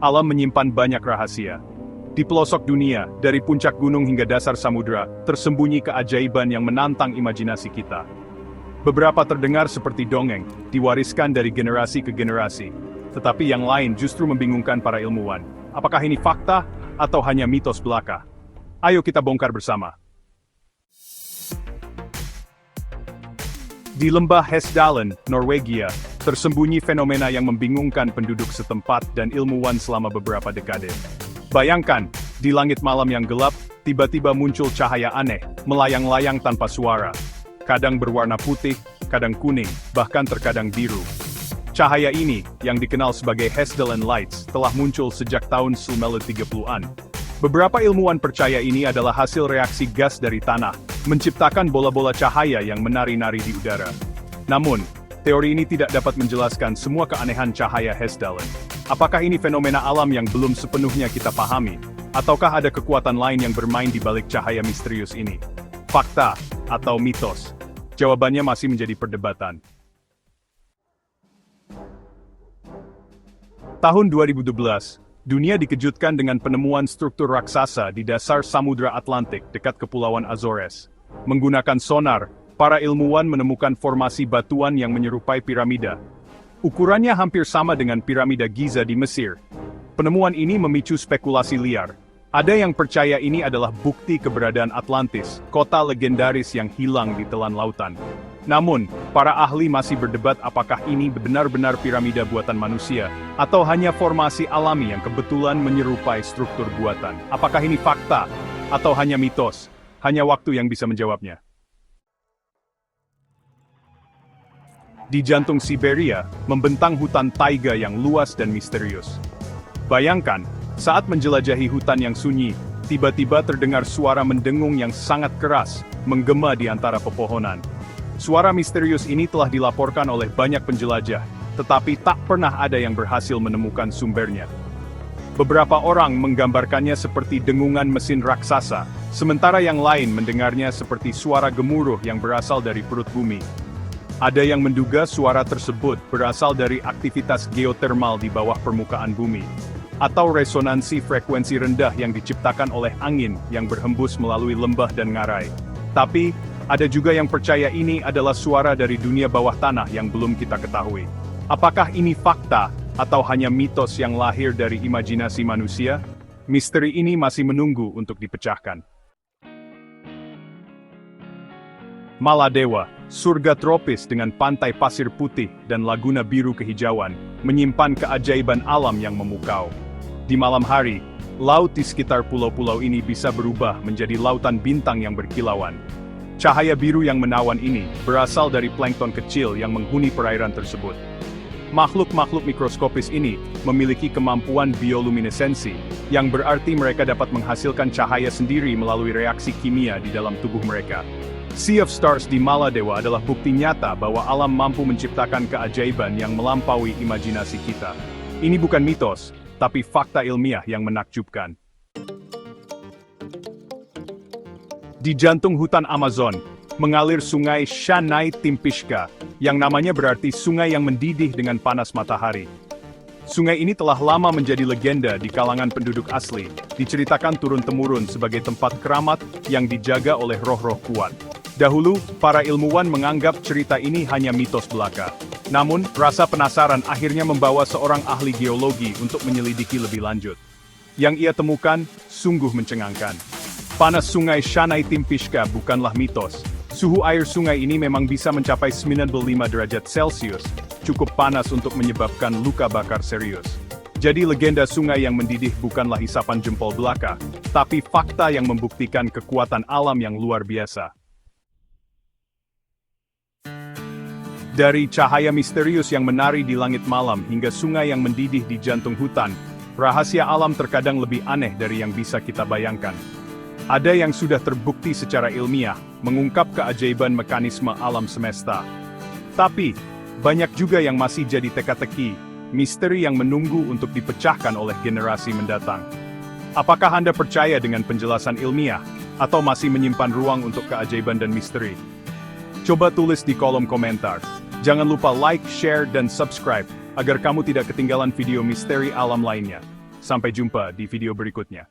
Alam menyimpan banyak rahasia. Di pelosok dunia, dari puncak gunung hingga dasar samudera, tersembunyi keajaiban yang menantang imajinasi kita. Beberapa terdengar seperti dongeng, diwariskan dari generasi ke generasi. Tetapi yang lain justru membingungkan para ilmuwan. Apakah ini fakta, atau hanya mitos belaka? Ayo kita bongkar bersama. Di lembah Hesdalen, Norwegia, tersembunyi fenomena yang membingungkan penduduk setempat dan ilmuwan selama beberapa dekade. Bayangkan, di langit malam yang gelap, tiba-tiba muncul cahaya aneh, melayang-layang tanpa suara. Kadang berwarna putih, kadang kuning, bahkan terkadang biru. Cahaya ini, yang dikenal sebagai Hesdalen Lights, telah muncul sejak tahun 1930-an. Beberapa ilmuwan percaya ini adalah hasil reaksi gas dari tanah, menciptakan bola-bola cahaya yang menari-nari di udara. Namun, teori ini tidak dapat menjelaskan semua keanehan cahaya Hesdalen. Apakah ini fenomena alam yang belum sepenuhnya kita pahami? Ataukah ada kekuatan lain yang bermain di balik cahaya misterius ini? Fakta atau mitos? Jawabannya masih menjadi perdebatan. Tahun 2012, dunia dikejutkan dengan penemuan struktur raksasa di dasar Samudra Atlantik dekat Kepulauan Azores. Menggunakan sonar, para ilmuwan menemukan formasi batuan yang menyerupai piramida. Ukurannya hampir sama dengan piramida Giza di Mesir. Penemuan ini memicu spekulasi liar. Ada yang percaya ini adalah bukti keberadaan Atlantis, kota legendaris yang hilang di telan lautan. Namun, para ahli masih berdebat apakah ini benar-benar piramida buatan manusia, atau hanya formasi alami yang kebetulan menyerupai struktur buatan. Apakah ini fakta, atau hanya mitos? Hanya waktu yang bisa menjawabnya. Di jantung Siberia, membentang hutan taiga yang luas dan misterius. Bayangkan, saat menjelajahi hutan yang sunyi, tiba-tiba terdengar suara mendengung yang sangat keras, menggema di antara pepohonan. Suara misterius ini telah dilaporkan oleh banyak penjelajah, tetapi tak pernah ada yang berhasil menemukan sumbernya. Beberapa orang menggambarkannya seperti dengungan mesin raksasa, sementara yang lain mendengarnya seperti suara gemuruh yang berasal dari perut bumi. Ada yang menduga suara tersebut berasal dari aktivitas geotermal di bawah permukaan bumi, atau resonansi frekuensi rendah yang diciptakan oleh angin yang berhembus melalui lembah dan ngarai. Tapi, ada juga yang percaya ini adalah suara dari dunia bawah tanah yang belum kita ketahui. Apakah ini fakta, atau hanya mitos yang lahir dari imajinasi manusia? Misteri ini masih menunggu untuk dipecahkan. Maladewa, surga tropis dengan pantai pasir putih dan laguna biru kehijauan, menyimpan keajaiban alam yang memukau. Di malam hari, laut di sekitar pulau-pulau ini bisa berubah menjadi lautan bintang yang berkilauan. Cahaya biru yang menawan ini berasal dari plankton kecil yang menghuni perairan tersebut. Makhluk-makhluk mikroskopis ini memiliki kemampuan bioluminesensi, yang berarti mereka dapat menghasilkan cahaya sendiri melalui reaksi kimia di dalam tubuh mereka. Sea of Stars di Maladewa adalah bukti nyata bahwa alam mampu menciptakan keajaiban yang melampaui imajinasi kita. Ini bukan mitos, tapi fakta ilmiah yang menakjubkan. Di jantung hutan Amazon, mengalir sungai Shanai Timpishka, yang namanya berarti sungai yang mendidih dengan panas matahari. Sungai ini telah lama menjadi legenda di kalangan penduduk asli, diceritakan turun-temurun sebagai tempat keramat yang dijaga oleh roh-roh kuat. Dahulu, para ilmuwan menganggap cerita ini hanya mitos belaka. Namun, rasa penasaran akhirnya membawa seorang ahli geologi untuk menyelidiki lebih lanjut. Yang ia temukan, sungguh mencengangkan. Panas sungai Shanai Timpishka bukanlah mitos. Suhu air sungai ini memang bisa mencapai 95 derajat Celcius, cukup panas untuk menyebabkan luka bakar serius. Jadi legenda sungai yang mendidih bukanlah isapan jempol belaka, tapi fakta yang membuktikan kekuatan alam yang luar biasa. Dari cahaya misterius yang menari di langit malam hingga sungai yang mendidih di jantung hutan, rahasia alam terkadang lebih aneh dari yang bisa kita bayangkan. Ada yang sudah terbukti secara ilmiah, mengungkap keajaiban mekanisme alam semesta. Tapi, banyak juga yang masih jadi teka-teki, misteri yang menunggu untuk dipecahkan oleh generasi mendatang. Apakah Anda percaya dengan penjelasan ilmiah, atau masih menyimpan ruang untuk keajaiban dan misteri? Coba tulis di kolom komentar. Jangan lupa like, share, dan subscribe, agar kamu tidak ketinggalan video misteri alam lainnya. Sampai jumpa di video berikutnya.